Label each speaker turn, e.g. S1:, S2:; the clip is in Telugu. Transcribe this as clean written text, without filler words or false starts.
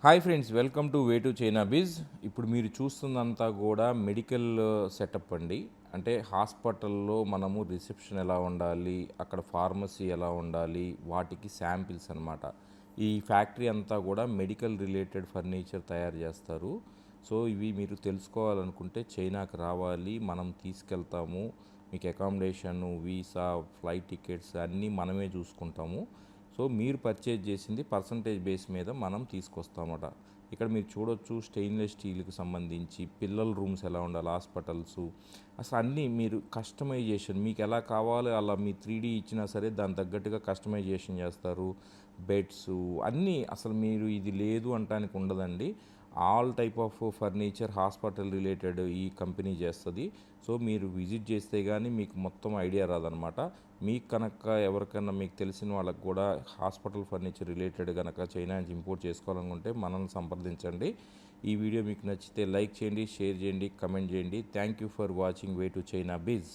S1: Hi friends, welcome to way to China biz. ఇప్పుడు మీరు చూస్తుందంతా కూడా మెడికల్ సెటప్ అండి. అంటే హాస్పిటల్లో మనము రిసెప్షన్ ఎలా ఉండాలి, అక్కడ ఫార్మసీ ఎలా ఉండాలి, వాటికి శాంపిల్స్ అనమాట. ఈ ఫ్యాక్టరీ అంతా కూడా మెడికల్ రిలేటెడ్ ఫర్నిచర్ తయారు చేస్తారు. సో ఇవి మీరు తెలుసుకోవాలనుకుంటే చైనాకి రావాలి, మనం తీసుకెళ్తాము. మీకు అకామిడేషన్, వీసా, ఫ్లైట్ టికెట్స్ అన్నీ మనమే చూసుకుంటాము. సో మీరు పర్చేజ్ చేసింది పర్సంటేజ్ బేస్ మీద మనం తీసుకొస్తామట. ఇక్కడ మీరు చూడొచ్చు, స్టెయిన్లెస్ స్టీల్కి సంబంధించి పిల్లల రూమ్స్ ఎలా ఉండాలి, హాస్పిటల్స్, అసలు అన్నీ మీరు కస్టమైజేషన్ మీకు ఎలా కావాలో అలా మీ 3D ఇచ్చినా సరే దాని తగ్గట్టుగా కస్టమైజేషన్ చేస్తారు. బెడ్స్ అన్నీ అసలు మీరు ఇది లేదు అంటానికి ఉండదండి. All type of furniture hospital related ఈ కంపెనీ చేస్తుంది. సో మీరు విజిట్ చేస్తే కానీ మీకు మొత్తం ఐడియా రాదనమాట. మీకు కనుక ఎవరికైనా మీకు తెలిసిన వాళ్ళకి కూడా హాస్పిటల్ ఫర్నిచర్ రిలేటెడ్ కనుక చైనా నుంచి ఇంపోర్ట్ చేసుకోవాలనుకుంటే మనల్ని సంప్రదించండి. ఈ వీడియో మీకు నచ్చితే లైక్ చేయండి, షేర్ చేయండి, కమెంట్ చేయండి. Thank you for watching way to China Bij.